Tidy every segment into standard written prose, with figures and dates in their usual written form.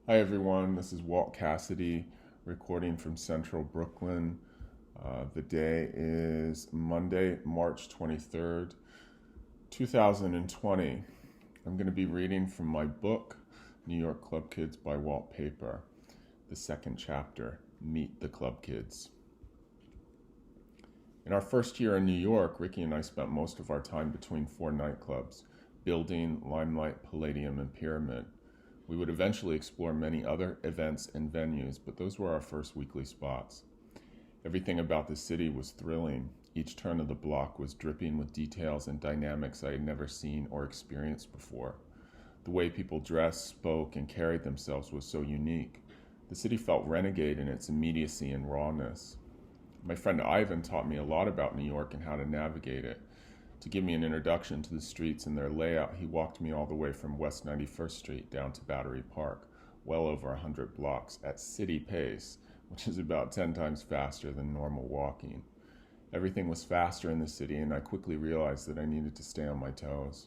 Hi everyone, this is Walt Cassidy recording from Central Brooklyn. The day is Monday, March 23rd, 2020. I'm going to be reading from my book, New York Club Kids by Waltpaper, the second chapter, Meet the Club Kids. In our first year in New York, Ricky and I spent most of our time between four nightclubs, Building, Limelight, Palladium, and Pyramid. We would eventually explore many other events and venues, but those were our first weekly spots. Everything about the city was thrilling. Each turn of the block was dripping with details and dynamics I had never seen or experienced before. The way people dressed, spoke, and carried themselves was so unique. The city felt renegade in its immediacy and rawness. My friend Ivan taught me a lot about New York and how to navigate it. To give me an introduction to the streets and their layout, he walked me all the way from West 91st Street down to Battery Park, well over 100 blocks at city pace, which is about 10 times faster than normal walking. Everything was faster in the city, and I quickly realized that I needed to stay on my toes.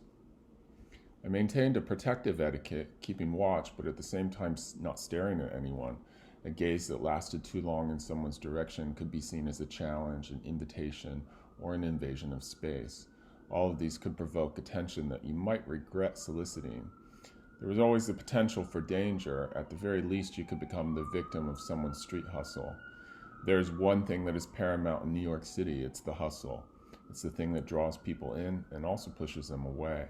I maintained a protective etiquette, keeping watch, but at the same time not staring at anyone. A gaze that lasted too long in someone's direction could be seen as a challenge, an invitation, or an invasion of space. All of these could provoke attention that you might regret soliciting. There was always the potential for danger. At the very least, you could become the victim of someone's street hustle. There is one thing that is paramount in New York City. It's the hustle. It's the thing that draws people in and also pushes them away.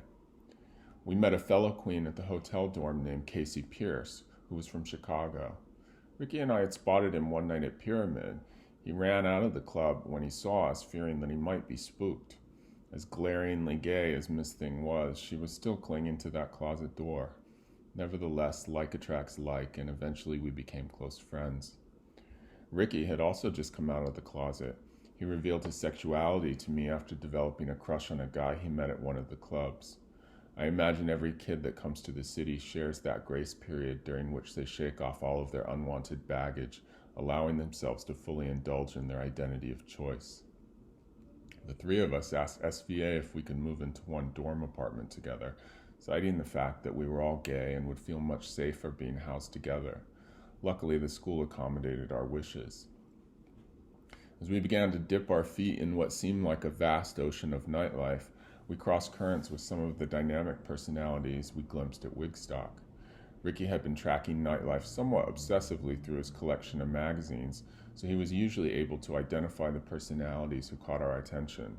We met a fellow queen at the hotel dorm named Casey Pierce, who was from Chicago. Ricky and I had spotted him one night at Pyramid. He ran out of the club when he saw us, fearing that he might be spooked. As glaringly gay as Miss Thing was, she was still clinging to that closet door. Nevertheless, like attracts like, and eventually we became close friends. Ricky had also just come out of the closet. He revealed his sexuality to me after developing a crush on a guy he met at one of the clubs. I imagine every kid that comes to the city shares that grace period during which they shake off all of their unwanted baggage, allowing themselves to fully indulge in their identity of choice. The three of us asked SVA if we could move into one dorm apartment together, citing the fact that we were all gay and would feel much safer being housed together. Luckily, the school accommodated our wishes. As we began to dip our feet in what seemed like a vast ocean of nightlife, we crossed currents with some of the dynamic personalities we glimpsed at Wigstock. Ricky had been tracking nightlife somewhat obsessively through his collection of magazines, so he was usually able to identify the personalities who caught our attention.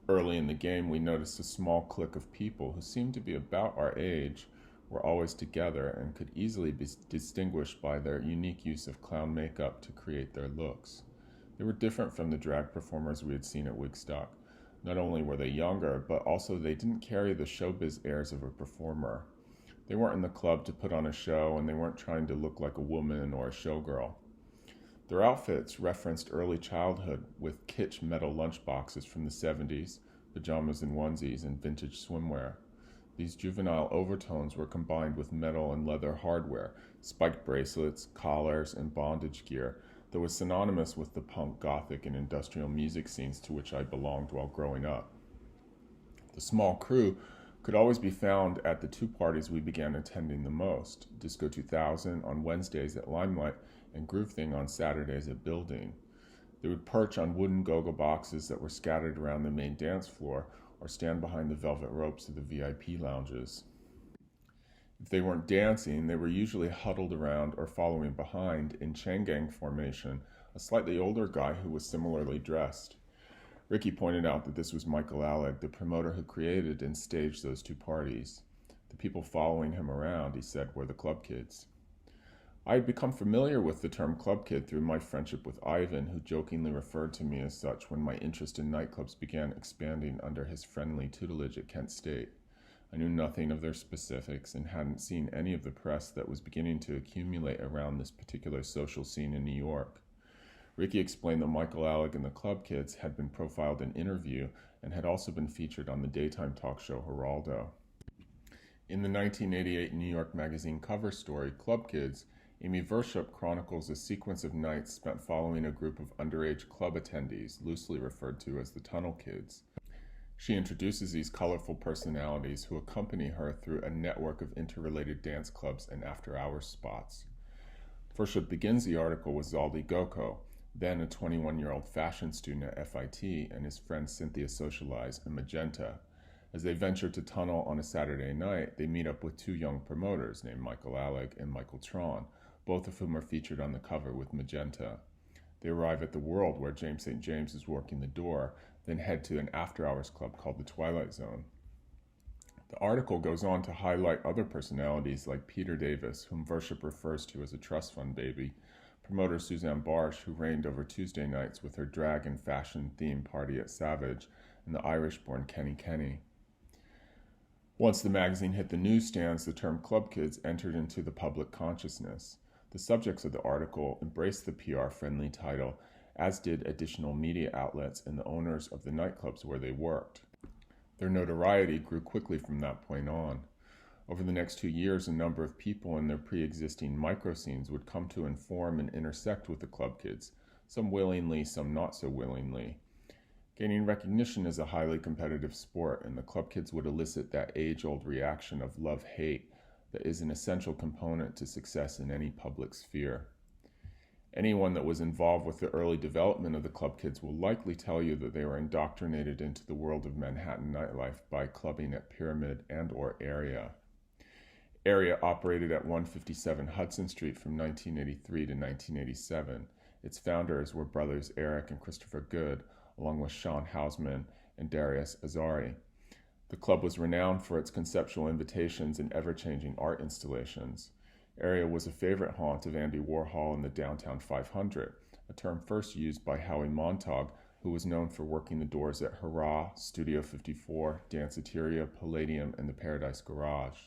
Early in the game, we noticed a small clique of people who seemed to be about our age, were always together, and could easily be distinguished by their unique use of clown makeup to create their looks. They were different from the drag performers we had seen at Wigstock. Not only were they younger, but also they didn't carry the showbiz airs of a performer. They weren't in the club to put on a show, and they weren't trying to look like a woman or a showgirl. Their outfits referenced early childhood with kitsch metal lunchboxes from the 70s, pajamas and onesies, and vintage swimwear. These juvenile overtones were combined with metal and leather hardware, spiked bracelets, collars, and bondage gear that was synonymous with the punk, gothic, and industrial music scenes to which I belonged while growing up. The small crew could always be found at the two parties we began attending the most, Disco 2000 on Wednesdays at Limelight and Groove Thing on Saturdays at Building. They would perch on wooden go-go boxes that were scattered around the main dance floor or stand behind the velvet ropes of the VIP lounges. If they weren't dancing, they were usually huddled around or following behind, in chain gang formation, a slightly older guy who was similarly dressed. Ricky pointed out that this was Michael Alig, the promoter who created and staged those two parties. The people following him around, he said, were the club kids. I had become familiar with the term club kid through my friendship with Ivan, who jokingly referred to me as such when my interest in nightclubs began expanding under his friendly tutelage at Kent State. I knew nothing of their specifics and hadn't seen any of the press that was beginning to accumulate around this particular social scene in New York. Ricky explained that Michael Alec and the Club Kids had been profiled in Interview and had also been featured on the daytime talk show Geraldo. In the 1988 New York Magazine cover story, Club Kids, Amy Verschup chronicles a sequence of nights spent following a group of underage club attendees, loosely referred to as the Tunnel Kids. She introduces these colorful personalities who accompany her through a network of interrelated dance clubs and after-hours spots. First, what begins the article was Zaldi Goko, then a 21-year-old fashion student at FIT, and his friend Cynthia socialize in Magenta. As they venture to tunnel on a Saturday night, they meet up with two young promoters named Michael Alig and Michael Tron, both of whom are featured on the cover with Magenta. They arrive at the World, where James St. James is working the door, then head to an after-hours club called the Twilight Zone. The article goes on to highlight other personalities like Peter Davis, whom Worship refers to as a trust fund baby, promoter Suzanne Barsh, who reigned over Tuesday nights with her drag and fashion theme party at Savage, and the Irish-born Kenny Kenny. Once the magazine hit the newsstands, the term Club Kids entered into the public consciousness. The subjects of the article embraced the PR-friendly title, as did additional media outlets and the owners of the nightclubs where they worked. Their notoriety grew quickly from that point on. Over the next 2 years, a number of people in their pre-existing micro-scenes would come to inform and intersect with the Club Kids, some willingly, some not so willingly. Gaining recognition is a highly competitive sport, and the Club Kids would elicit that age-old reaction of love-hate that is an essential component to success in any public sphere. Anyone that was involved with the early development of the Club Kids will likely tell you that they were indoctrinated into the world of Manhattan nightlife by clubbing at Pyramid and/or Area. Area operated at 157 Hudson Street from 1983 to 1987. Its founders were brothers Eric and Christopher Good, along with Sean Hausman and Darius Azari. The club was renowned for its conceptual invitations and ever-changing art installations. Area was a favorite haunt of Andy Warhol and the Downtown 500, a term first used by Howie Montague, who was known for working the doors at Hurrah, Studio 54, Danceteria, Palladium, and the Paradise Garage.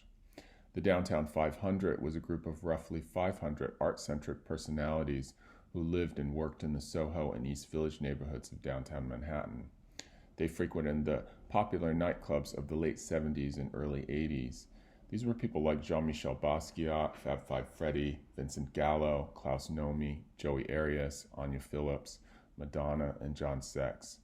The Downtown 500 was a group of roughly 500 art-centric personalities who lived and worked in the Soho and East Village neighborhoods of downtown Manhattan. They frequented the popular nightclubs of the late 70s and early 80s. These were people like Jean-Michel Basquiat, Fab Five Freddy, Vincent Gallo, Klaus Nomi, Joey Arias, Anya Phillips, Madonna, and John Sex.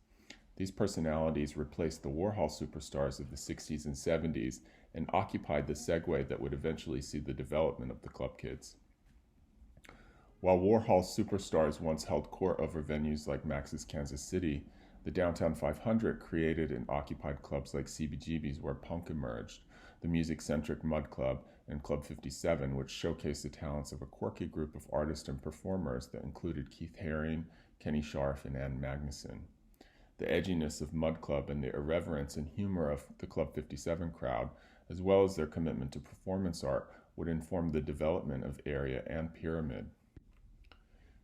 These personalities replaced the Warhol superstars of the 60s and 70s and occupied the segue that would eventually see the development of the Club Kids. While Warhol's superstars once held court over venues like Max's Kansas City, the Downtown 500 created and occupied clubs like CBGB's, where punk emerged, the music-centric Mud Club, and Club 57, which showcased the talents of a quirky group of artists and performers that included Keith Haring, Kenny Scharf, and Ann Magnuson. The edginess of Mud Club and the irreverence and humor of the Club 57 crowd, as well as their commitment to performance art, would inform the development of Area and Pyramid.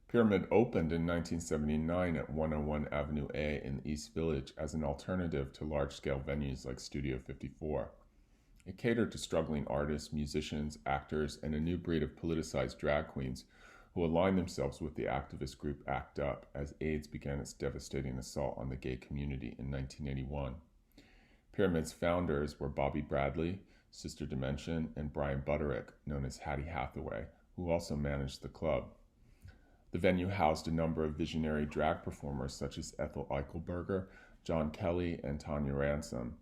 Pyramid opened in 1979 at 101 Avenue A in the East Village as an alternative to large-scale venues like Studio 54. It catered to struggling artists, musicians, actors, and a new breed of politicized drag queens who aligned themselves with the activist group ACT UP as AIDS began its devastating assault on the gay community in 1981. Pyramid's founders were Bobby Bradley, Sister Dimension, and Brian Butterick, known as Hattie Hathaway, who also managed the club. The venue housed a number of visionary drag performers such as Ethel Eichelberger, John Kelly, and Tanya Ransom.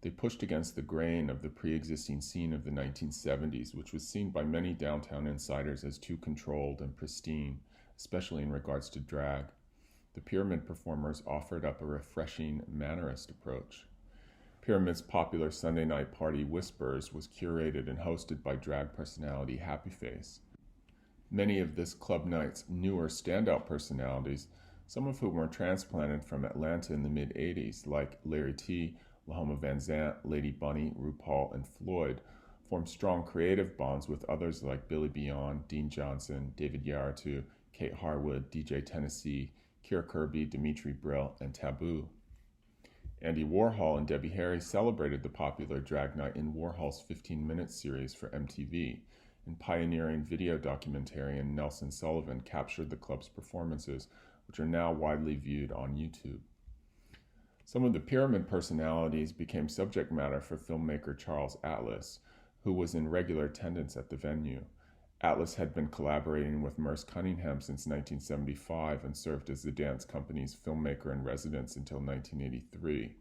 They pushed against the grain of the pre-existing scene of the 1970s, which was seen by many downtown insiders as too controlled and pristine, especially in regards to drag. The Pyramid performers offered up a refreshing, mannerist approach. Pyramid's popular Sunday night party Whispers was curated and hosted by drag personality Happy Face. Many of this club night's newer standout personalities, some of whom were transplanted from Atlanta in the mid-'80s, like Larry T., Lahoma Van Zant, Lady Bunny, RuPaul, and Floyd, formed strong creative bonds with others like Billy Beyond, Dean Johnson, David Yaratu, Kate Harwood, DJ Tennessee, Keira Kirby, Dimitri Brill, and Taboo. Andy Warhol and Debbie Harry celebrated the popular drag night in Warhol's 15-minute series for MTV, and pioneering video documentarian Nelson Sullivan captured the club's performances, which are now widely viewed on YouTube. Some of the Pyramid personalities became subject matter for filmmaker Charles Atlas, who was in regular attendance at the venue. Atlas had been collaborating with Merce Cunningham since 1975 and served as the dance company's filmmaker in residence until 1983.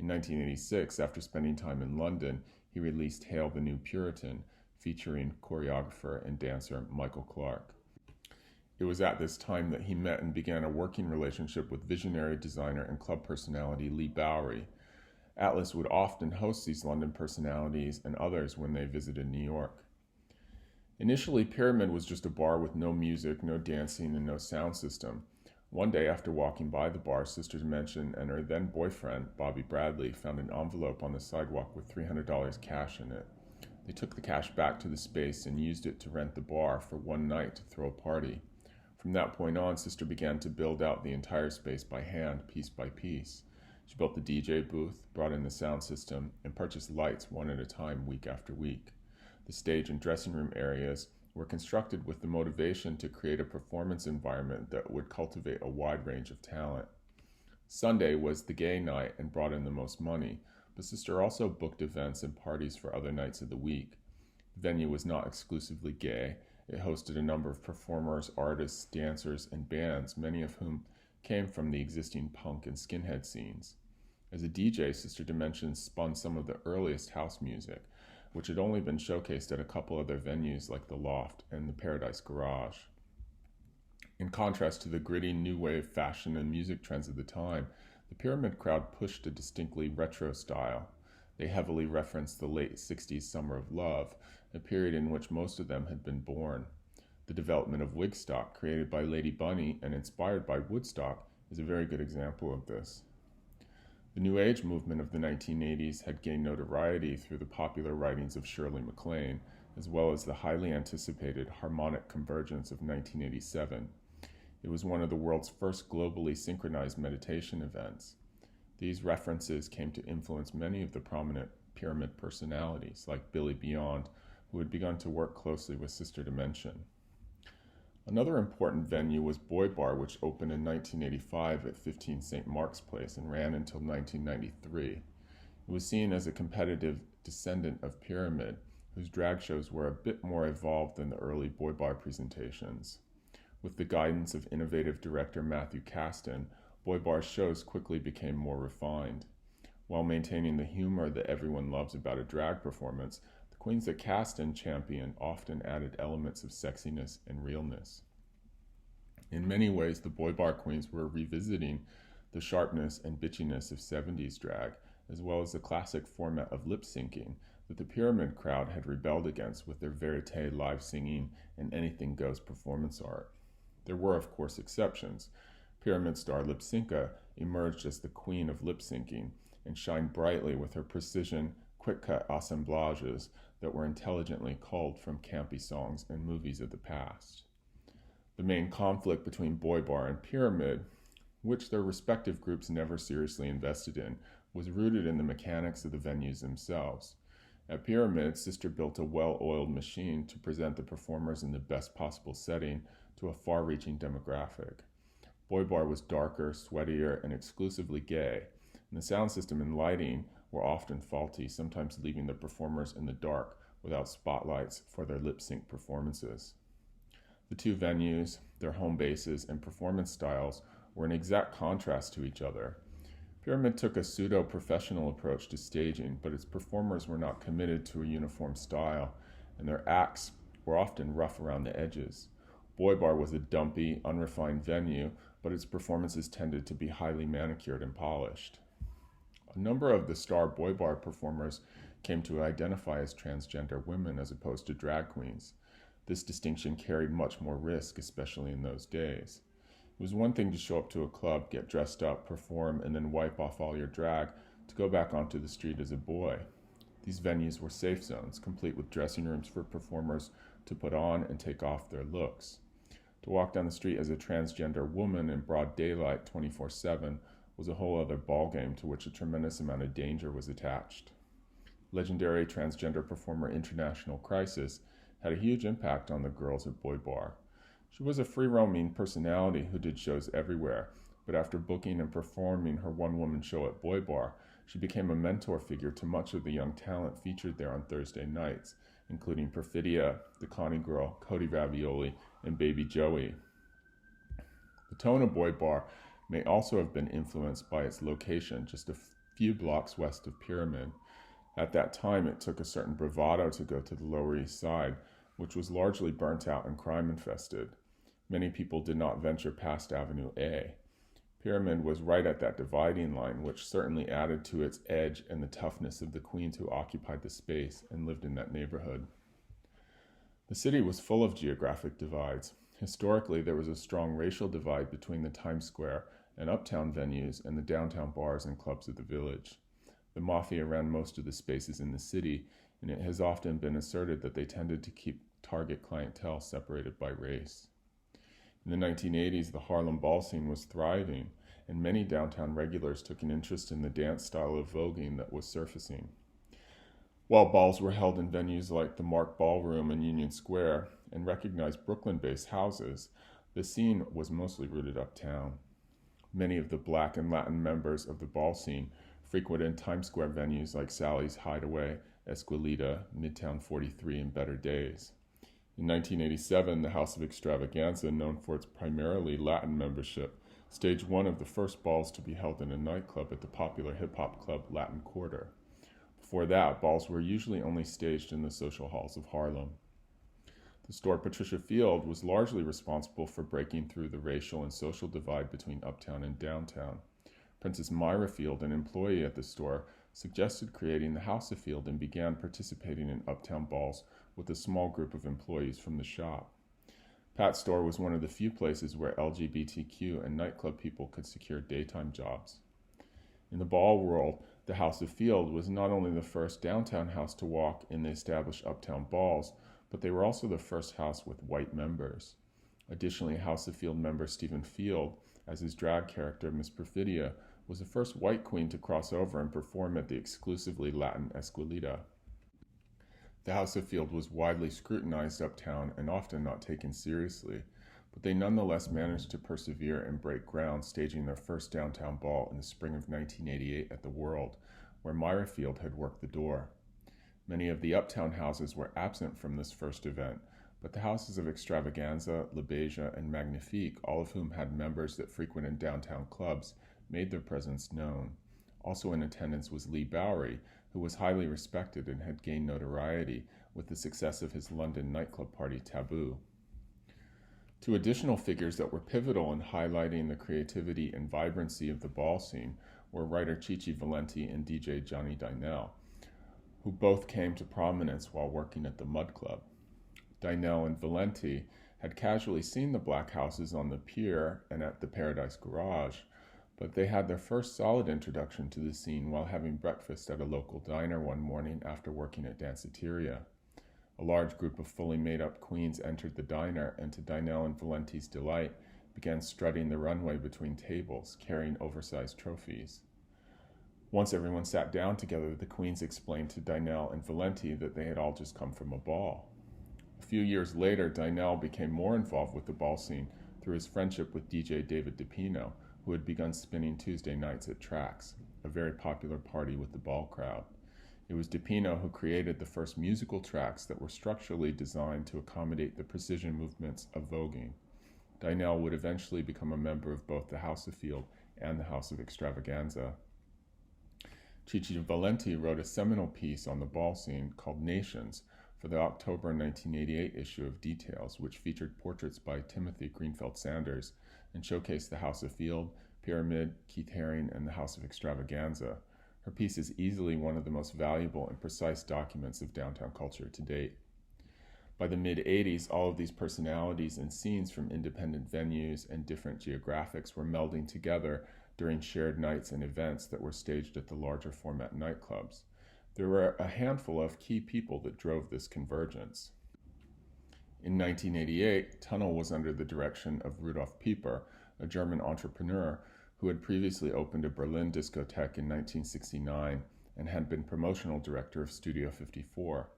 In 1986, after spending time in London, he released Hail the New Puritan, featuring choreographer and dancer Michael Clark. It was at this time that he met and began a working relationship with visionary designer and club personality Lee Bowery. Atlas would often host these London personalities and others when they visited New York. Initially, Pyramid was just a bar with no music, no dancing, and no sound system. One day, after walking by the bar, Sister Dimension and her then-boyfriend, Bobby Bradley, found an envelope on the sidewalk with $300 cash in it. They took the cash back to the space and used it to rent the bar for one night to throw a party. From that point on, Sister began to build out the entire space by hand, piece by piece. She built the DJ booth, brought in the sound system, and purchased lights one at a time, week after week. The stage and dressing room areas were constructed with the motivation to create a performance environment that would cultivate a wide range of talent. Sunday was the gay night and brought in the most money, but Sister also booked events and parties for other nights of the week. The venue was not exclusively gay. It hosted a number of performers, artists, dancers, and bands, many of whom came from the existing punk and skinhead scenes. As a DJ, Sister Dimensions spun some of the earliest house music, which had only been showcased at a couple other venues like the Loft and the Paradise Garage. In contrast to the gritty new wave fashion and music trends of the time, the Pyramid crowd pushed a distinctly retro style. They heavily referenced the late 60s Summer of Love, a period in which most of them had been born. The development of Wigstock, created by Lady Bunny and inspired by Woodstock, is a very good example of this. The New Age movement of the 1980s had gained notoriety through the popular writings of Shirley MacLaine, as well as the highly anticipated Harmonic Convergence of 1987. It was one of the world's first globally synchronized meditation events. These references came to influence many of the prominent Pyramid personalities, like Billy Beyond, who had begun to work closely with Sister Dimension. Another important venue was Boy Bar, which opened in 1985 at 15 St. Mark's Place and ran until 1993. It was seen as a competitive descendant of Pyramid, whose drag shows were a bit more evolved than the early Boy Bar presentations. With the guidance of innovative director Matthew Caston, Boy Bar's shows quickly became more refined. While maintaining the humor that everyone loves about a drag performance, the queens that Caston championed often added elements of sexiness and realness. In many ways, the Boy Bar queens were revisiting the sharpness and bitchiness of 70s drag, as well as the classic format of lip-syncing that the Pyramid crowd had rebelled against with their verite live singing and anything-goes performance art. There were, of course, exceptions. Pyramid star Lip-Synca emerged as the queen of lip-syncing and shined brightly with her precision, quick-cut assemblages that were intelligently culled from campy songs and movies of the past. The main conflict between Boy Bar and Pyramid, which their respective groups never seriously invested in, was rooted in the mechanics of the venues themselves. At Pyramid, Sister built a well-oiled machine to present the performers in the best possible setting to a far-reaching demographic. Boy Bar was darker, sweatier, and exclusively gay, and the sound system and lighting were often faulty, sometimes leaving the performers in the dark without spotlights for their lip-sync performances. The two venues, their home bases, and performance styles were in exact contrast to each other. Pyramid took a pseudo-professional approach to staging, but its performers were not committed to a uniform style, and their acts were often rough around the edges. Boy Bar was a dumpy, unrefined venue, but its performances tended to be highly manicured and polished. A number of the star Boy Bar performers came to identify as transgender women as opposed to drag queens. This distinction carried much more risk, especially in those days. It was one thing to show up to a club, get dressed up, perform, and then wipe off all your drag to go back onto the street as a boy. These venues were safe zones, complete with dressing rooms for performers to put on and take off their looks. To walk down the street as a transgender woman in broad daylight 24/7 was a whole other ballgame to which a tremendous amount of danger was attached. Legendary transgender performer International Crisis had a huge impact on the girls at Boy Bar. She was a free-roaming personality who did shows everywhere, but after booking and performing her one-woman show at Boy Bar, she became a mentor figure to much of the young talent featured there on Thursday nights, including Perfidia, the Connie Girl, Cody Ravioli, and Baby Joey. The tone of Boy Bar may also have been influenced by its location, just a few blocks west of Pyramid. At that time, it took a certain bravado to go to the Lower East Side, which was largely burnt out and crime-infested. Many people did not venture past Avenue A. Pyramid was right at that dividing line, which certainly added to its edge and the toughness of the queens who occupied the space and lived in that neighborhood. The city was full of geographic divides. Historically, there was a strong racial divide between the Times Square and uptown venues and the downtown bars and clubs of the village. The mafia ran most of the spaces in the city, and it has often been asserted that they tended to keep target clientele separated by race. In the 1980s, the Harlem ball scene was thriving, and many downtown regulars took an interest in the dance style of voguing that was surfacing. While balls were held in venues like the Mark Ballroom in Union Square and recognized Brooklyn-based houses, the scene was mostly rooted uptown. Many of the Black and Latin members of the ball scene frequented Times Square venues like Sally's Hideaway, Esquilita, Midtown 43, and Better Days. In 1987, the House of Extravaganza, known for its primarily Latin membership, staged one of the first balls to be held in a nightclub at the popular hip-hop club Latin Quarter. Before that, balls were usually only staged in the social halls of Harlem. The store Patricia Field was largely responsible for breaking through the racial and social divide between uptown and downtown. Princess Myra Field, an employee at the store, suggested creating the House of Field and began participating in uptown balls with a small group of employees from the shop. Pat's store was one of the few places where LGBTQ and nightclub people could secure daytime jobs. In the ball world, the House of Field was not only the first downtown house to walk in the established uptown balls, but they were also the first house with white members. Additionally, House of Field member Stephen Field, as his drag character Miss Perfidia, was the first white queen to cross over and perform at the exclusively Latin Esquilita. The House of Field was widely scrutinized uptown and often not taken seriously, but they nonetheless managed to persevere and break ground, staging their first downtown ball in the spring of 1988 at the World, where Myra Field had worked the door. Many of the uptown houses were absent from this first event, but the houses of Extravaganza, La Beja, and Magnifique, all of whom had members that frequented downtown clubs, made their presence known. Also in attendance was Lee Bowery, who was highly respected and had gained notoriety with the success of his London nightclub party Taboo. Two additional figures that were pivotal in highlighting the creativity and vibrancy of the ball scene were writer Chichi Valenti and DJ Johnny Dynell, who both came to prominence while working at the Mud Club. Dynell and Valenti had casually seen the black houses on the pier and at the Paradise Garage, but they had their first solid introduction to the scene while having breakfast at a local diner one morning after working at Danceteria. A large group of fully made-up queens entered the diner and, to Dynell and Valenti's delight, began strutting the runway between tables, carrying oversized trophies. Once everyone sat down together, the queens explained to Dynell and Valenti that they had all just come from a ball. A few years later, Dynell became more involved with the ball scene through his friendship with DJ David DePino, who had begun spinning Tuesday nights at Trax, a very popular party with the ball crowd. It was DePino who created the first musical tracks that were structurally designed to accommodate the precision movements of voguing. Dynell would eventually become a member of both the House of Field and the House of Extravaganza. Chichi Valenti wrote a seminal piece on the ball scene called Nations for the October 1988 issue of Details, which featured portraits by Timothy Greenfield Sanders and showcased the House of Field, Pyramid, Keith Haring, and the House of Extravaganza. Her piece is easily one of the most valuable and precise documents of downtown culture to date. By the mid-'80s, all of these personalities and scenes from independent venues and different geographics were melding together during shared nights and events that were staged at the larger format nightclubs. There were a handful of key people that drove this convergence. In 1988, Tunnel was under the direction of Rudolf Pieper, a German entrepreneur who had previously opened a Berlin discotheque in 1969 and had been promotional director of Studio 54.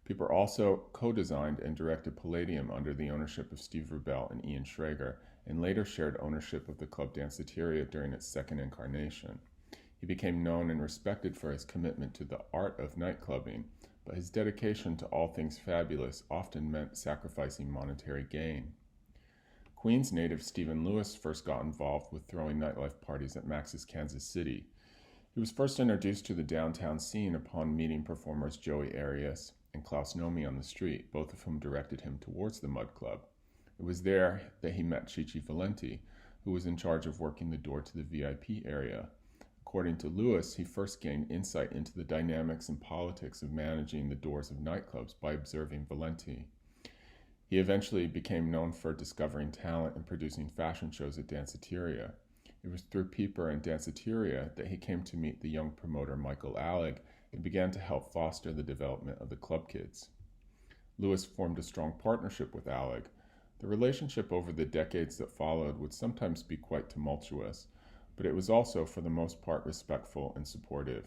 Pieper also co-designed and directed Palladium under the ownership of Steve Rubel and Ian Schrager, and later shared ownership of the club Danceteria during its second incarnation. He became known and respected for his commitment to the art of nightclubbing, but his dedication to all things fabulous often meant sacrificing monetary gain. Queens native Stephen Lewis first got involved with throwing nightlife parties at Max's Kansas City. He was first introduced to the downtown scene upon meeting performers Joey Arias and Klaus Nomi on the street, both of whom directed him towards the Mud Club. It was there that he met Chichi Valenti, who was in charge of working the door to the VIP area. According to Lewis, he first gained insight into the dynamics and politics of managing the doors of nightclubs by observing Valenti. He eventually became known for discovering talent and producing fashion shows at Danceteria. It was through Pieper and Danceteria that he came to meet the young promoter Michael Alig and began to help foster the development of the club kids. Lewis formed a strong partnership with Alig. The relationship over the decades that followed would sometimes be quite tumultuous, but it was also for the most part respectful and supportive.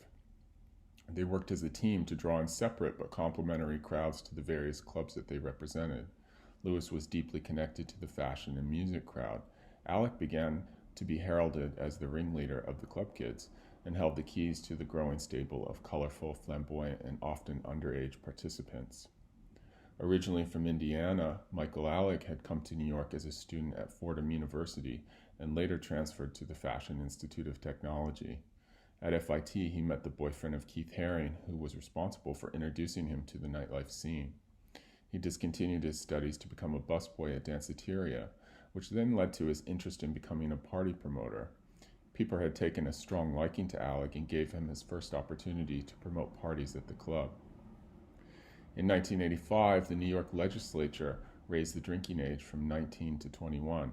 They worked as a team to draw in separate but complementary crowds to the various clubs that they represented. Lewis was deeply connected to the fashion and music crowd. Alec began to be heralded as the ringleader of the club kids and held the keys to the growing stable of colorful, flamboyant, and often underage participants. Originally from Indiana, Michael Alec had come to New York as a student at Fordham University and later transferred to the Fashion Institute of Technology. At FIT, he met the boyfriend of Keith Haring, who was responsible for introducing him to the nightlife scene. He discontinued his studies to become a busboy at Danceteria, which then led to his interest in becoming a party promoter. Pieper had taken a strong liking to Alec and gave him his first opportunity to promote parties at the club. In 1985, the New York legislature raised the drinking age from 19 to 21.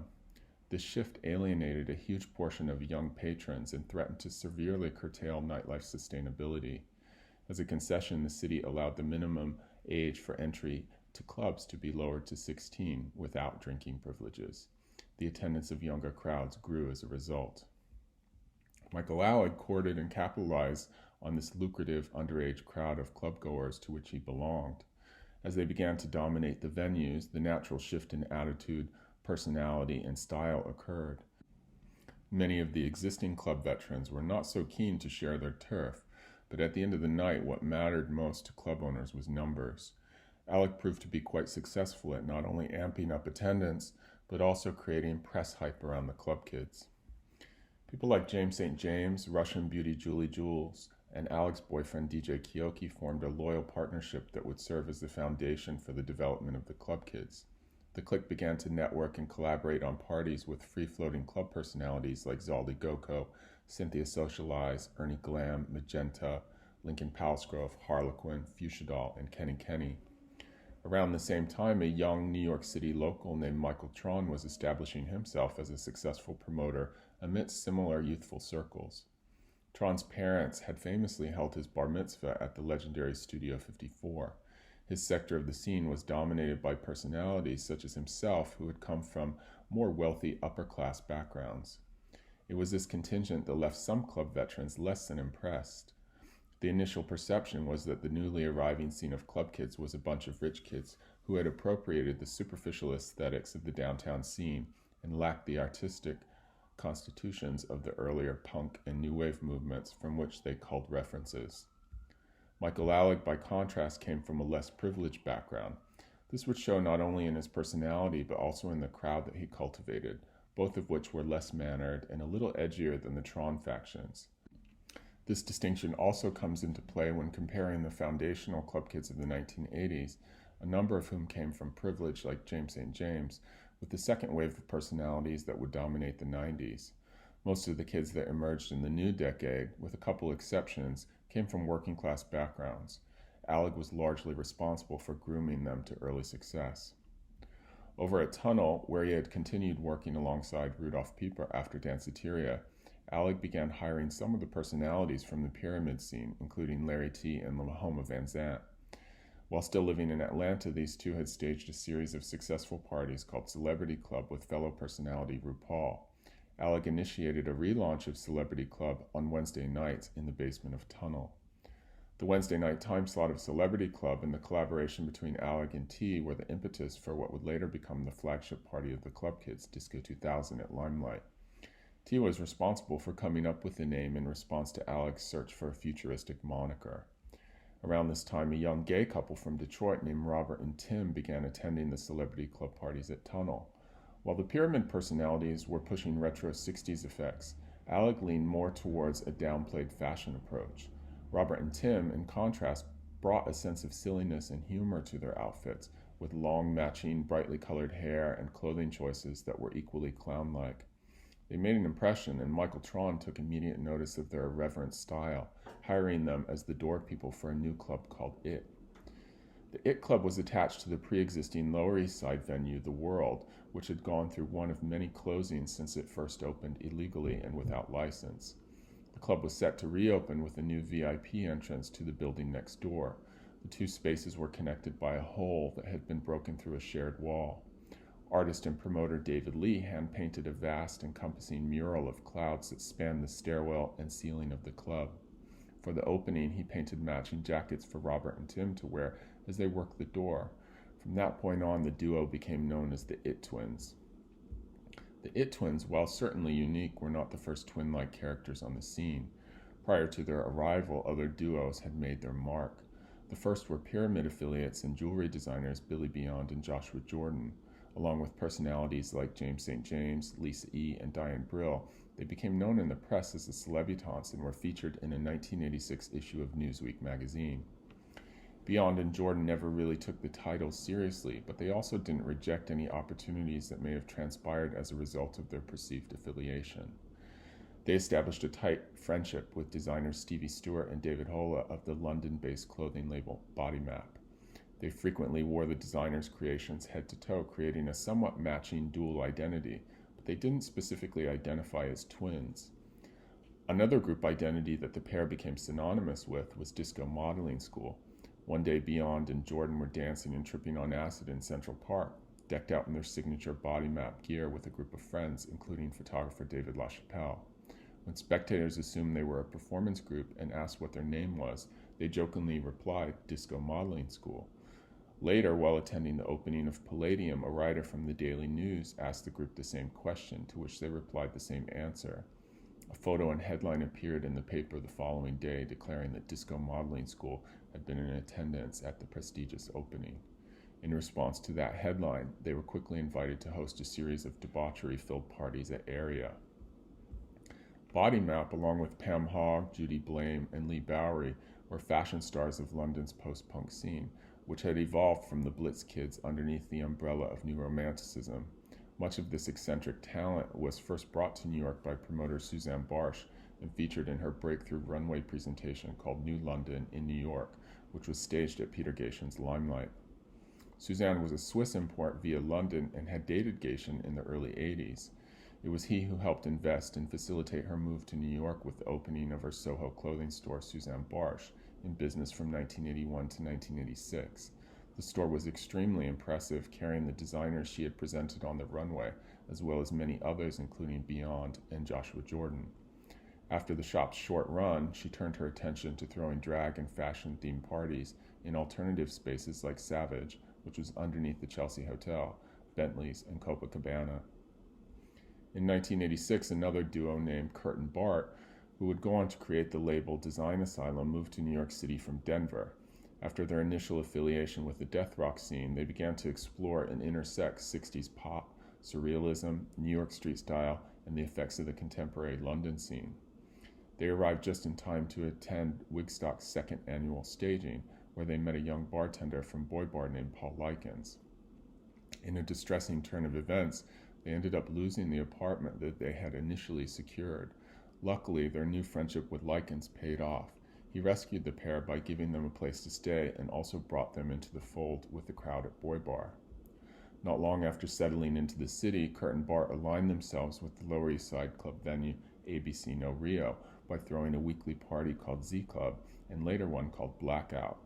This shift alienated a huge portion of young patrons and threatened to severely curtail nightlife sustainability. As a concession, the city allowed the minimum age for entry to clubs to be lowered to 16 without drinking privileges. The attendance of younger crowds grew as a result. Michael Alec courted and capitalized on this lucrative underage crowd of clubgoers to which he belonged. As they began to dominate the venues, the natural shift in attitude, personality, and style occurred. Many of the existing club veterans were not so keen to share their turf, but at the end of the night, what mattered most to club owners was numbers. Alec proved to be quite successful at not only amping up attendance, but also creating press hype around the club kids. People like James St. James, Russian beauty Julie Jules, and Alec's boyfriend DJ Kioki formed a loyal partnership that would serve as the foundation for the development of the club kids. The clique began to network and collaborate on parties with free-floating club personalities like Zaldi Goko, Cynthia Socialize, Ernie Glam, Magenta, Lincoln Palsgrove, Harlequin, Fuchsia Doll, and Kenny Kenny. Around the same time, a young New York City local named Michael Tron was establishing himself as a successful promoter amidst similar youthful circles. Tron's parents had famously held his bar mitzvah at the legendary Studio 54. His sector of the scene was dominated by personalities such as himself who had come from more wealthy upper-class backgrounds. It was this contingent that left some club veterans less than impressed. The initial perception was that the newly arriving scene of club kids was a bunch of rich kids who had appropriated the superficial aesthetics of the downtown scene and lacked the artistic constitutions of the earlier punk and new wave movements from which they culled references. Michael Alec, by contrast, came from a less privileged background. This would show not only in his personality but also in the crowd that he cultivated, both of which were less mannered and a little edgier than the Tron factions. This distinction also comes into play when comparing the foundational club kids of the 1980s, a number of whom came from privilege like James St. James, with the second wave of personalities that would dominate the 90s. Most of the kids that emerged in the new decade, with a couple exceptions, came from working class backgrounds. Alig was largely responsible for grooming them to early success. Over at Tunnel, where he had continued working alongside Rudolph Pieper after Danceteria, Alig began hiring some of the personalities from the pyramid scene, including Larry T. and Lahoma Van Zant. While still living in Atlanta, these two had staged a series of successful parties called Celebrity Club with fellow personality RuPaul. Alig initiated a relaunch of Celebrity Club on Wednesday nights in the basement of Tunnel. The Wednesday night time slot of Celebrity Club and the collaboration between Alig and T were the impetus for what would later become the flagship party of the club kids, Disco 2000 at Limelight. T was responsible for coming up with the name in response to Alig's search for a futuristic moniker. Around this time, a young gay couple from Detroit named Robert and Tim began attending the Celebrity Club parties at Tunnel. While the pyramid personalities were pushing retro 60s effects, Alec leaned more towards a downplayed fashion approach. Robert and Tim, in contrast, brought a sense of silliness and humor to their outfits, with long, matching, brightly colored hair and clothing choices that were equally clown-like. They made an impression, and Michael Tron took immediate notice of their irreverent style, hiring them as the door people for a new club called IT. The IT Club was attached to the pre-existing Lower East Side venue, The World, which had gone through one of many closings since it first opened illegally and without license. The club was set to reopen with a new VIP entrance to the building next door. The two spaces were connected by a hole that had been broken through a shared wall. Artist and promoter David Lee hand-painted a vast, encompassing mural of clouds that spanned the stairwell and ceiling of the club. For the opening, he painted matching jackets for Robert and Tim to wear as they worked the door. From that point on, the duo became known as the It Twins. The It Twins, while certainly unique, were not the first twin-like characters on the scene. Prior to their arrival, other duos had made their mark. The first were Pyramid affiliates and jewelry designers Billy Beyond and Joshua Jordan. Along with personalities like James St. James, Lisa E., and Diane Brill, they became known in the press as the Celebutantes and were featured in a 1986 issue of Newsweek magazine. Beyond and Jordan never really took the titles seriously, but they also didn't reject any opportunities that may have transpired as a result of their perceived affiliation. They established a tight friendship with designers Stevie Stewart and David Hola of the London-based clothing label Body Map. They frequently wore the designer's creations head to toe, creating a somewhat matching dual identity, but they didn't specifically identify as twins. Another group identity that the pair became synonymous with was Disco Modeling School. One day, Beyond and Jordan were dancing and tripping on acid in Central Park, decked out in their signature Body Map gear with a group of friends, including photographer David LaChapelle. When spectators assumed they were a performance group and asked what their name was, they jokingly replied, Disco Modeling School. Later, while attending the opening of Palladium, a writer from the Daily News asked the group the same question, to which they replied the same answer. A photo and headline appeared in the paper the following day declaring that Disco Modeling School had been in attendance at the prestigious opening. In response to that headline, they were quickly invited to host a series of debauchery-filled parties at Area. Body Map, along with Pam Hogg, Judy Blame, and Lee Bowery, were fashion stars of London's post-punk scene, which had evolved from the Blitz kids underneath the umbrella of New Romanticism. Much of this eccentric talent was first brought to New York by promoter Suzanne Barsh and featured in her breakthrough runway presentation called New London in New York, which was staged at Peter Gation's Limelight. Suzanne was a Swiss import via London and had dated Gation in the early 80s. It was he who helped invest and facilitate her move to New York with the opening of her Soho clothing store, Suzanne Barsh, in business from 1981 to 1986. The store was extremely impressive, carrying the designers she had presented on the runway, as well as many others, including Beyond and Joshua Jordan. After the shop's short run, she turned her attention to throwing drag and fashion-themed parties in alternative spaces like Savage, which was underneath the Chelsea Hotel, Bentley's, and Copacabana. In 1986, another duo named Kurt and Bart, who would go on to create the label Design Asylum, moved to New York City from Denver. After their initial affiliation with the death rock scene, they began to explore and intersect 60s pop, surrealism, New York street style, and the effects of the contemporary London scene. They arrived just in time to attend Wigstock's second annual staging, where they met a young bartender from Boy Bar named Paul Likens. In a distressing turn of events, they ended up losing the apartment that they had initially secured. Luckily, their new friendship with Likens paid off. He rescued the pair by giving them a place to stay and also brought them into the fold with the crowd at Boy Bar. Not long after settling into the city, Kurt and Bart aligned themselves with the Lower East Side club venue ABC No Rio by throwing a weekly party called Z Club and later one called Blackout.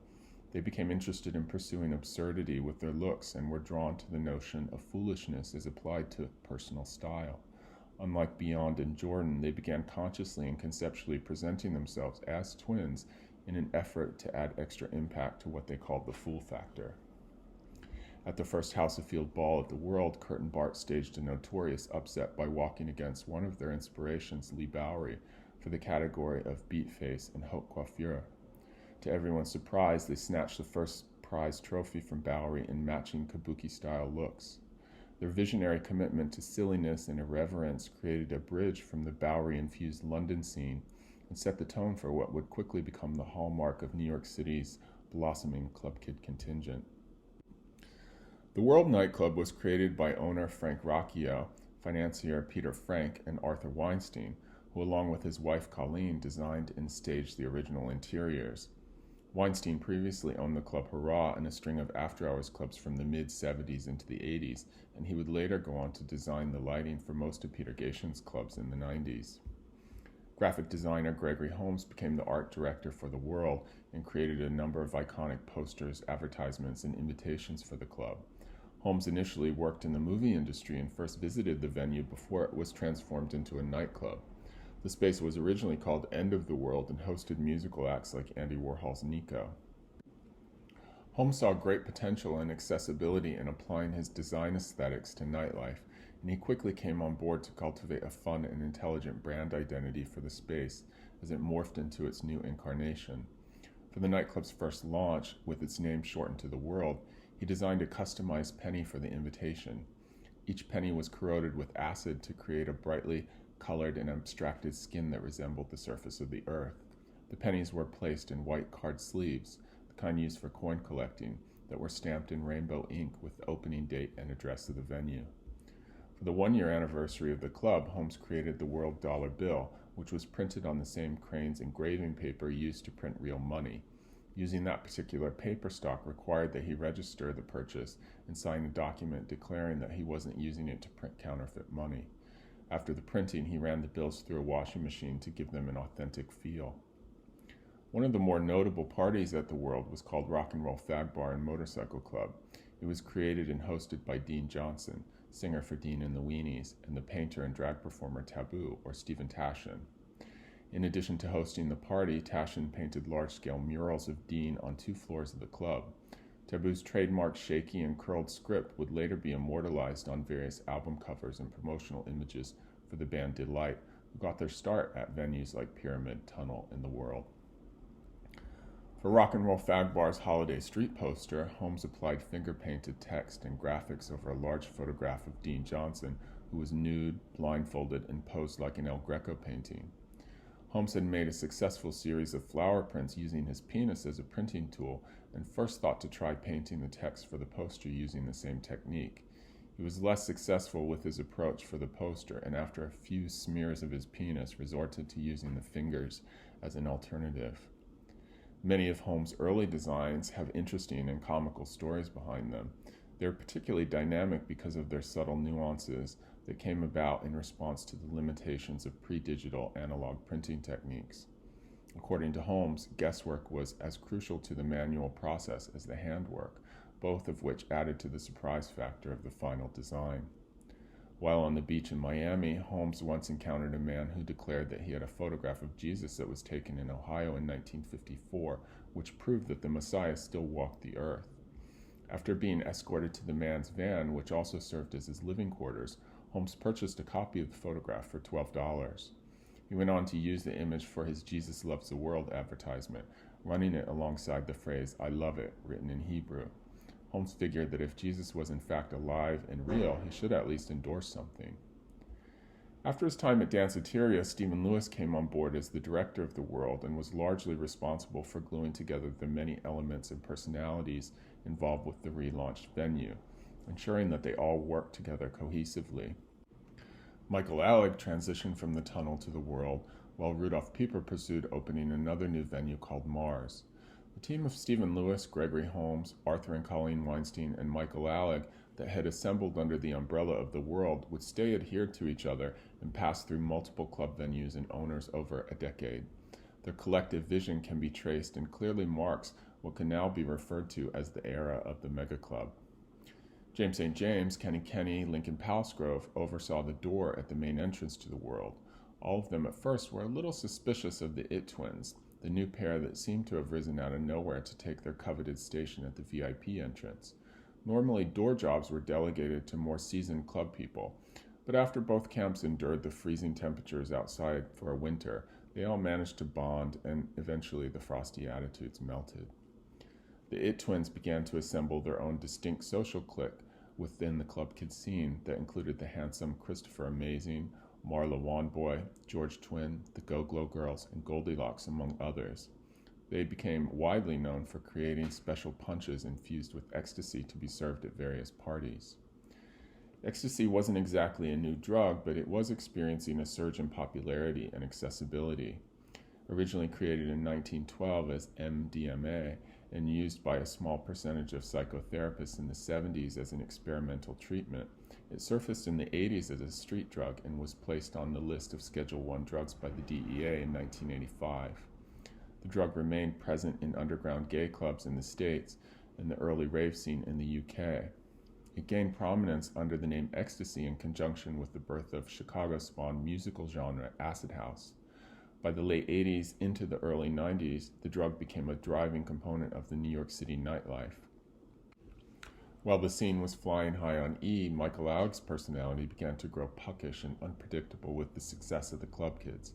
They became interested in pursuing absurdity with their looks and were drawn to the notion of foolishness as applied to personal style. Unlike Beyond and Jordan, they began consciously and conceptually presenting themselves as twins in an effort to add extra impact to what they called the fool factor. At the first House of Field Ball of the World, Kurt and Bart staged a notorious upset by walking against one of their inspirations, Lee Bowery, for the category of beat face and haute coiffure. To everyone's surprise, they snatched the first prize trophy from Bowery in matching kabuki-style looks. Their visionary commitment to silliness and irreverence created a bridge from the Bowery-infused London scene and set the tone for what would quickly become the hallmark of New York City's blossoming club kid contingent. The World nightclub was created by owner Frank Rocchio, financier Peter Frank, and Arthur Weinstein, who along with his wife Colleen designed and staged the original interiors. Weinstein previously owned the club Hurrah and a string of after-hours clubs from the mid-70s into the 80s, and he would later go on to design the lighting for most of Peter Gation's clubs in the 90s. Graphic designer Gregory Holmes became the art director for the World and created a number of iconic posters, advertisements, and invitations for the club. Holmes initially worked in the movie industry and first visited the venue before it was transformed into a nightclub. The space was originally called End of the World and hosted musical acts like Andy Warhol's Nico. Holmes saw great potential and accessibility in applying his design aesthetics to nightlife, and he quickly came on board to cultivate a fun and intelligent brand identity for the space as it morphed into its new incarnation. For the nightclub's first launch, with its name shortened to the World, he designed a customized penny for the invitation. Each penny was corroded with acid to create a brightly colored and abstracted skin that resembled the surface of the earth. The pennies were placed in white card sleeves, the kind used for coin collecting, that were stamped in rainbow ink with the opening date and address of the venue. For the one-year anniversary of the club, Holmes created the World Dollar Bill, which was printed on the same Crane's engraving paper used to print real money. Using that particular paper stock required that he register the purchase and sign a document declaring that he wasn't using it to print counterfeit money. After the printing, he ran the bills through a washing machine to give them an authentic feel. One of the more notable parties at the World was called Rock and Roll Fag Bar and Motorcycle Club. It was created and hosted by Dean Johnson, singer for Dean and the Weenies, and the painter and drag performer Taboo, or Stephen Tashin. In addition to hosting the party, Tashin painted large-scale murals of Dean on 2 floors of the club. Taboo's trademark shaky and curled script would later be immortalized on various album covers and promotional images for the band Delight, who got their start at venues like Pyramid, Tunnel, and the World. For Rock and Roll Fag Bar's holiday street poster, Holmes applied finger-painted text and graphics over a large photograph of Dean Johnson, who was nude, blindfolded, and posed like an El Greco painting. Holmes had made a successful series of flower prints using his penis as a printing tool and first thought to try painting the text for the poster using the same technique. He was less successful with his approach for the poster, and after a few smears of his penis, resorted to using the fingers as an alternative. Many of Holmes' early designs have interesting and comical stories behind them. They are particularly dynamic because of their subtle nuances that came about in response to the limitations of pre-digital analog printing techniques. According to Holmes, guesswork was as crucial to the manual process as the handwork, both of which added to the surprise factor of the final design. While on the beach in Miami, Holmes once encountered a man who declared that he had a photograph of Jesus that was taken in Ohio in 1954, which proved that the Messiah still walked the earth. After being escorted to the man's van, which also served as his living quarters, Holmes purchased a copy of the photograph for $12. He went on to use the image for his Jesus Loves the World advertisement, running it alongside the phrase, "I love it," written in Hebrew. Holmes figured that if Jesus was in fact alive and real, he should at least endorse something. After his time at Danceteria, Stephen Lewis came on board as the director of the World and was largely responsible for gluing together the many elements and personalities involved with the relaunched venue, ensuring that they all worked together cohesively. Michael Alig transitioned from the Tunnel to the World, while Rudolph Pieper pursued opening another new venue called Mars. The team of Stephen Lewis, Gregory Holmes, Arthur and Colleen Weinstein, and Michael Alig that had assembled under the umbrella of the World would stay adhered to each other and pass through multiple club venues and owners over a decade. Their collective vision can be traced and clearly marks what can now be referred to as the era of the mega club. James St. James, Kenny Kenny, Lincoln Palsgrove oversaw the door at the main entrance to the World. All of them at first were a little suspicious of the It Twins, the new pair that seemed to have risen out of nowhere to take their coveted station at the VIP entrance. Normally, door jobs were delegated to more seasoned club people, but after both camps endured the freezing temperatures outside for a winter, they all managed to bond, and eventually the frosty attitudes melted. The It Twins began to assemble their own distinct social clique, within the club kid scene that included the handsome Christopher Amazing, Marla Wanboy, George Twin, the Go-Glo Girls, and Goldilocks, among others. They became widely known for creating special punches infused with ecstasy to be served at various parties. Ecstasy wasn't exactly a new drug, but it was experiencing a surge in popularity and accessibility. Originally created in 1912 as MDMA and used by a small percentage of psychotherapists in the 70s as an experimental treatment, it surfaced in the 80s as a street drug and was placed on the list of Schedule I drugs by the DEA in 1985. The drug remained present in underground gay clubs in the States and the early rave scene in the UK. It gained prominence under the name ecstasy in conjunction with the birth of Chicago-spawned musical genre acid house. By the late 80s into the early 90s, the drug became a driving component of the New York City nightlife. While the scene was flying high on E, Michael Alig's personality began to grow puckish and unpredictable with the success of the club kids.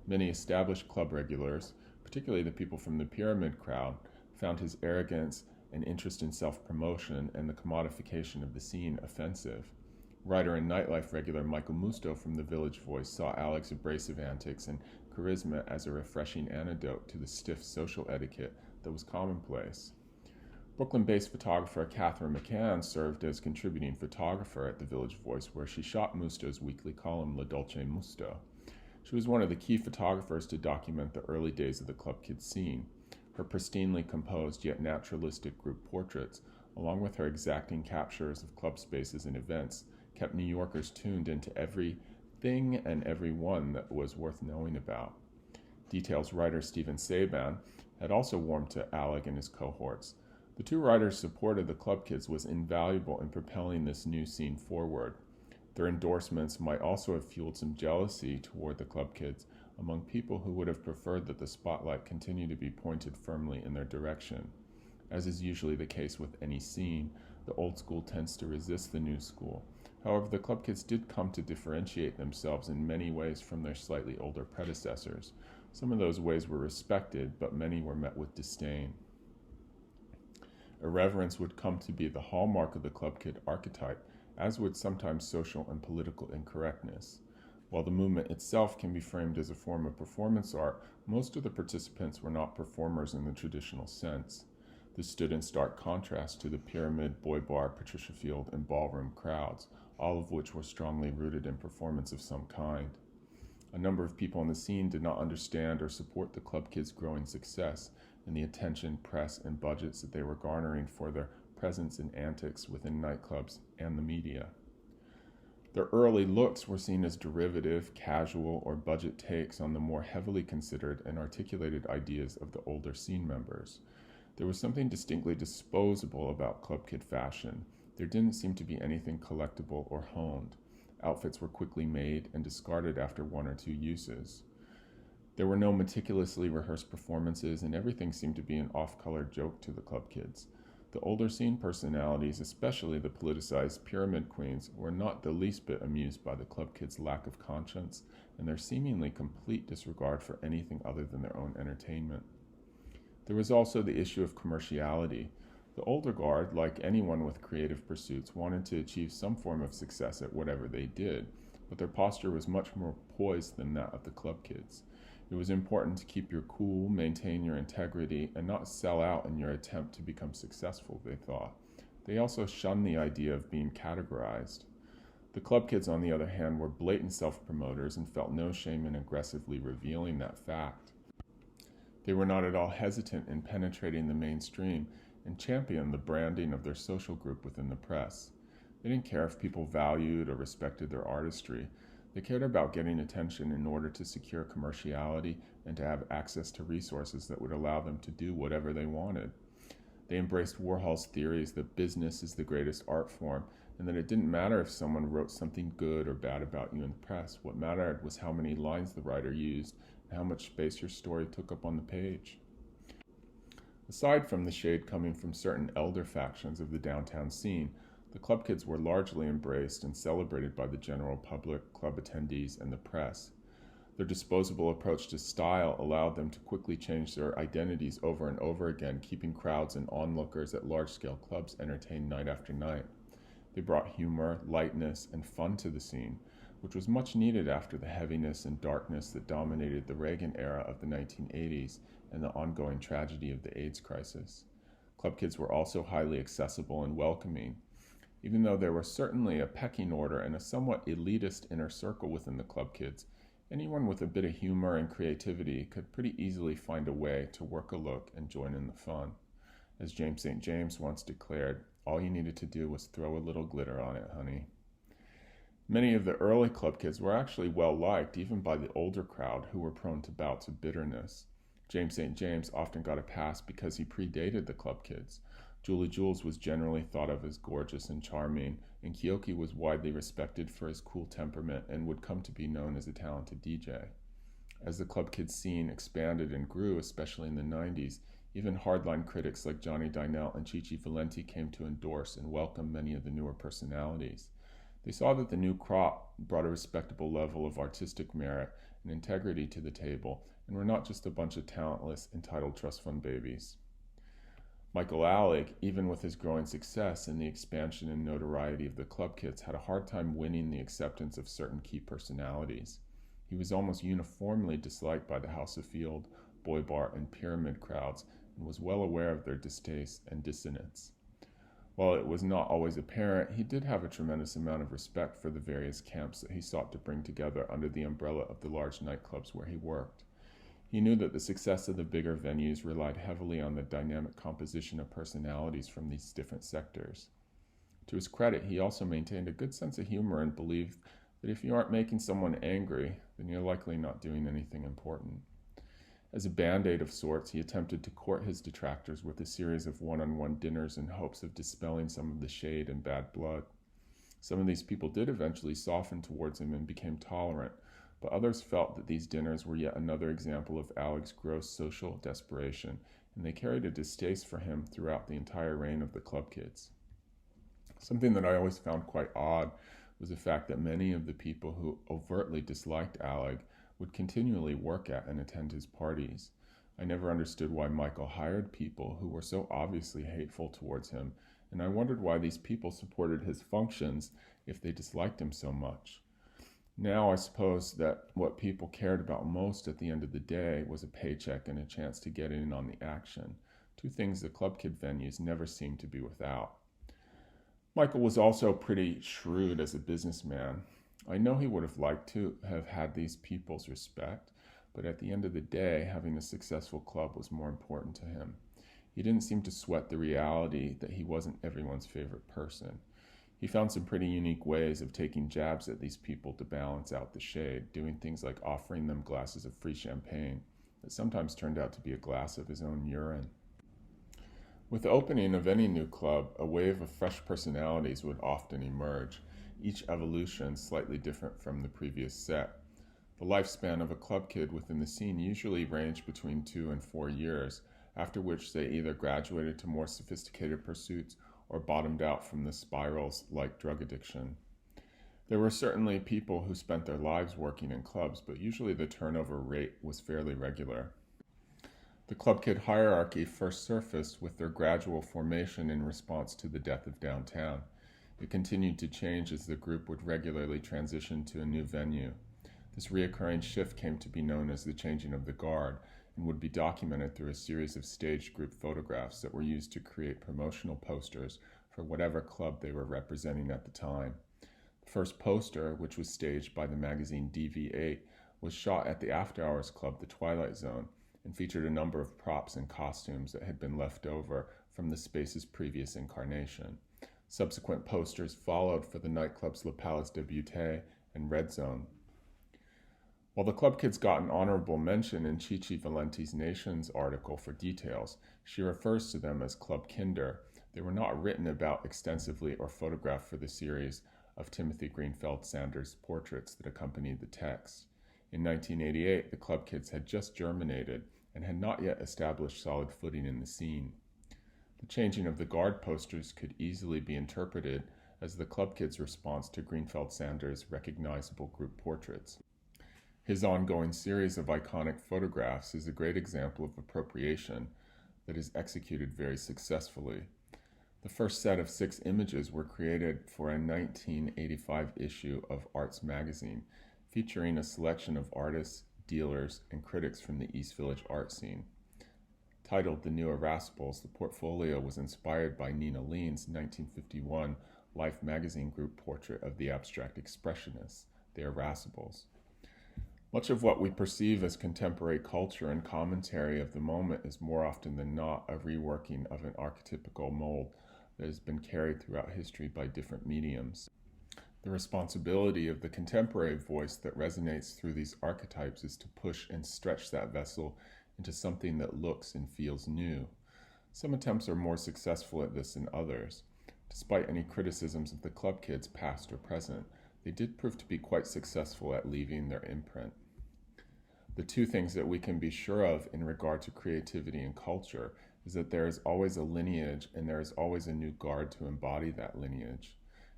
Many established club regulars, particularly the people from the pyramid crowd, found his arrogance and interest in self-promotion and the commodification of the scene offensive. Writer and nightlife regular Michael Musto from The Village Voice saw Alec's abrasive antics and charisma as a refreshing antidote to the stiff social etiquette that was commonplace. Brooklyn-based photographer Catherine Mccann served as contributing photographer at The Village Voice, where she shot Musto's weekly column La Dolce Musto. She was one of the key photographers to document the early days of the club kid scene. Her pristinely composed yet naturalistic group portraits, along with her exacting captures of club spaces and events, kept New Yorkers tuned into everything and everyone that was worth knowing about. Details writer Stephen Saban had also warmed to Alig and his cohorts. The two writers' support of the club kids was invaluable in propelling this new scene forward. Their endorsements might also have fueled some jealousy toward the club kids among people who would have preferred that the spotlight continue to be pointed firmly in their direction. As is usually the case with any scene, the old school tends to resist the new school. However, the club kids did come to differentiate themselves in many ways from their slightly older predecessors. Some of those ways were respected, but many were met with disdain. Irreverence would come to be the hallmark of the club kid archetype, as would sometimes social and political incorrectness. While the movement itself can be framed as a form of performance art, most of the participants were not performers in the traditional sense. This stood in stark contrast to the pyramid, boy bar, Patricia Field, and ballroom crowds, all of which were strongly rooted in performance of some kind. A number of people in the scene did not understand or support the club kids' growing success and the attention, press, and budgets that they were garnering for their presence and antics within nightclubs and the media. Their early looks were seen as derivative, casual, or budget takes on the more heavily considered and articulated ideas of the older scene members. There was something distinctly disposable about club kid fashion. There didn't seem to be anything collectible or honed. Outfits were quickly made and discarded after one or two uses. There were no meticulously rehearsed performances, and everything seemed to be an off-color joke to the club kids. The older scene personalities, especially the politicized pyramid queens, were not the least bit amused by the club kids' lack of conscience and their seemingly complete disregard for anything other than their own entertainment. There was also the issue of commerciality. The older guard, like anyone with creative pursuits, wanted to achieve some form of success at whatever they did, but their posture was much more poised than that of the club kids. It was important to keep your cool, maintain your integrity, and not sell out in your attempt to become successful, they thought. They also shunned the idea of being categorized. The club kids, on the other hand, were blatant self-promoters and felt no shame in aggressively revealing that fact. They were not at all hesitant in penetrating the mainstream and championed the branding of their social group within the press. They didn't care if people valued or respected their artistry. They cared about getting attention in order to secure commerciality and to have access to resources that would allow them to do whatever they wanted. They embraced Warhol's theories that business is the greatest art form and that it didn't matter if someone wrote something good or bad about you in the press. What mattered was how many lines the writer used and how much space your story took up on the page. Aside from the shade coming from certain elder factions of the downtown scene, the club kids were largely embraced and celebrated by the general public, club attendees, and the press. Their disposable approach to style allowed them to quickly change their identities over and over again, keeping crowds and onlookers at large-scale clubs entertained night after night. They brought humor, lightness, and fun to the scene, which was much needed after the heaviness and darkness that dominated the Reagan era of the 1980s and the ongoing tragedy of the AIDS crisis. Club kids were also highly accessible and welcoming. Even though there was certainly a pecking order and a somewhat elitist inner circle within the club kids, anyone with a bit of humor and creativity could pretty easily find a way to work a look and join in the fun. As James St. James once declared, all you needed to do was throw a little glitter on it, honey. Many of the early club kids were actually well liked, even by the older crowd who were prone to bouts of bitterness. James St. James often got a pass because he predated the club kids. Julie Jules was generally thought of as gorgeous and charming, and Keoki was widely respected for his cool temperament and would come to be known as a talented DJ. As the club kids scene expanded and grew, especially in the 90s, even hardline critics like Johnny Dynell and Chichi Valenti came to endorse and welcome many of the newer personalities. They saw that the new crop brought a respectable level of artistic merit and integrity to the table, and were not just a bunch of talentless, entitled trust fund babies. Michael Alig, even with his growing success and the expansion and notoriety of the club kids, had a hard time winning the acceptance of certain key personalities. He was almost uniformly disliked by the House of Field, Boy Bar, and Pyramid crowds, and was well aware of their distaste and dissonance. While it was not always apparent, he did have a tremendous amount of respect for the various camps that he sought to bring together under the umbrella of the large nightclubs where he worked. He knew that the success of the bigger venues relied heavily on the dynamic composition of personalities from these different sectors. To his credit, he also maintained a good sense of humor and believed that if you aren't making someone angry, then you're likely not doing anything important. As a band-aid of sorts, he attempted to court his detractors with a series of one-on-one dinners in hopes of dispelling some of the shade and bad blood. Some of these people did eventually soften towards him and became tolerant, but others felt that these dinners were yet another example of Alec's gross social desperation, and they carried a distaste for him throughout the entire reign of the club kids. Something that I always found quite odd was the fact that many of the people who overtly disliked Alig would continually work at and attend his parties. I never understood why Michael hired people who were so obviously hateful towards him, and I wondered why these people supported his functions if they disliked him so much. Now I suppose that what people cared about most at the end of the day was a paycheck and a chance to get in on the action, two things the club kid venues never seemed to be without. Michael was also pretty shrewd as a businessman. I know he would have liked to have had these people's respect, but at the end of the day, having a successful club was more important to him. He didn't seem to sweat the reality that he wasn't everyone's favorite person. He found some pretty unique ways of taking jabs at these people to balance out the shade, doing things like offering them glasses of free champagne that sometimes turned out to be a glass of his own urine. With the opening of any new club, a wave of fresh personalities would often emerge, each evolution slightly different from the previous set. The lifespan of a club kid within the scene usually ranged between 2 and 4 years, after which they either graduated to more sophisticated pursuits or bottomed out from the spirals like drug addiction. There were certainly people who spent their lives working in clubs, but usually the turnover rate was fairly regular. The club kid hierarchy first surfaced with their gradual formation in response to the death of downtown. It continued to change as the group would regularly transition to a new venue. This reoccurring shift came to be known as the changing of the guard and would be documented through a series of staged group photographs that were used to create promotional posters for whatever club they were representing at the time. The first poster, which was staged by the magazine DV8, was shot at the After Hours Club, the Twilight Zone, and featured a number of props and costumes that had been left over from the space's previous incarnation. Subsequent posters followed for the nightclubs La Palace de Beauté and Red Zone. While the club kids got an honorable mention in Chichi Valenti's Nations article for details, she refers to them as Club Kinder. They were not written about extensively or photographed for the series of Timothy Greenfeld Sanders portraits that accompanied the text. In 1988, the club kids had just germinated and had not yet established solid footing in the scene. The changing of the guard posters could easily be interpreted as the club kids' response to Greenfeld Sanders' recognizable group portraits. His ongoing series of iconic photographs is a great example of appropriation that is executed very successfully. The first set of 6 images were created for a 1985 issue of Arts magazine, featuring a selection of artists, dealers, and critics from the East Village art scene. Titled The New Irascibles, the portfolio was inspired by Nina Lean's 1951 Life magazine group portrait of the abstract expressionists, the Irascibles. Much of what we perceive as contemporary culture and commentary of the moment is more often than not a reworking of an archetypical mold that has been carried throughout history by different mediums. The responsibility of the contemporary voice that resonates through these archetypes is to push and stretch that vessel into something that looks and feels new. Some attempts are more successful at this than others. Despite any criticisms of the club kids, past or present, they did prove to be quite successful at leaving their imprint. The 2 things that we can be sure of in regard to creativity and culture is that there is always a lineage and there is always a new guard to embody that lineage.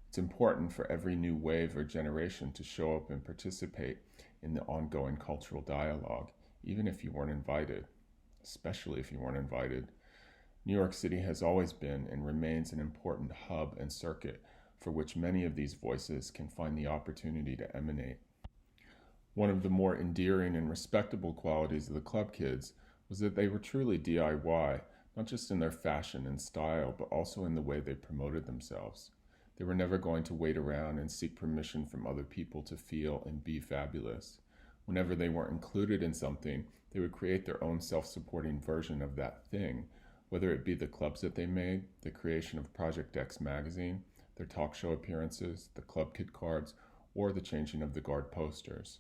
It's important for every new wave or generation to show up and participate in the ongoing cultural dialogue, even if you weren't invited, especially if you weren't invited. New York City has always been and remains an important hub and circuit for which many of these voices can find the opportunity to emanate. One of the more endearing and respectable qualities of the club kids was that they were truly DIY, not just in their fashion and style, but also in the way they promoted themselves. They were never going to wait around and seek permission from other people to feel and be fabulous. Whenever they weren't included in something, they would create their own self-supporting version of that thing, whether it be the clubs that they made, the creation of Project X magazine, their talk show appearances, the club kid cards, or the changing of the guard posters.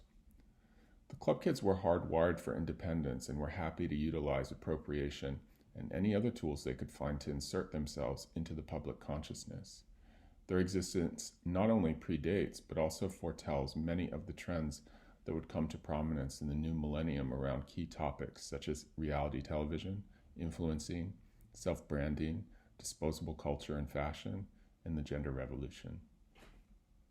The club kids were hardwired for independence and were happy to utilize appropriation and any other tools they could find to insert themselves into the public consciousness. Their existence not only predates, but also foretells many of the trends that would come to prominence in the new millennium around key topics such as reality television, influencing, self-branding, disposable culture and fashion, and the gender revolution.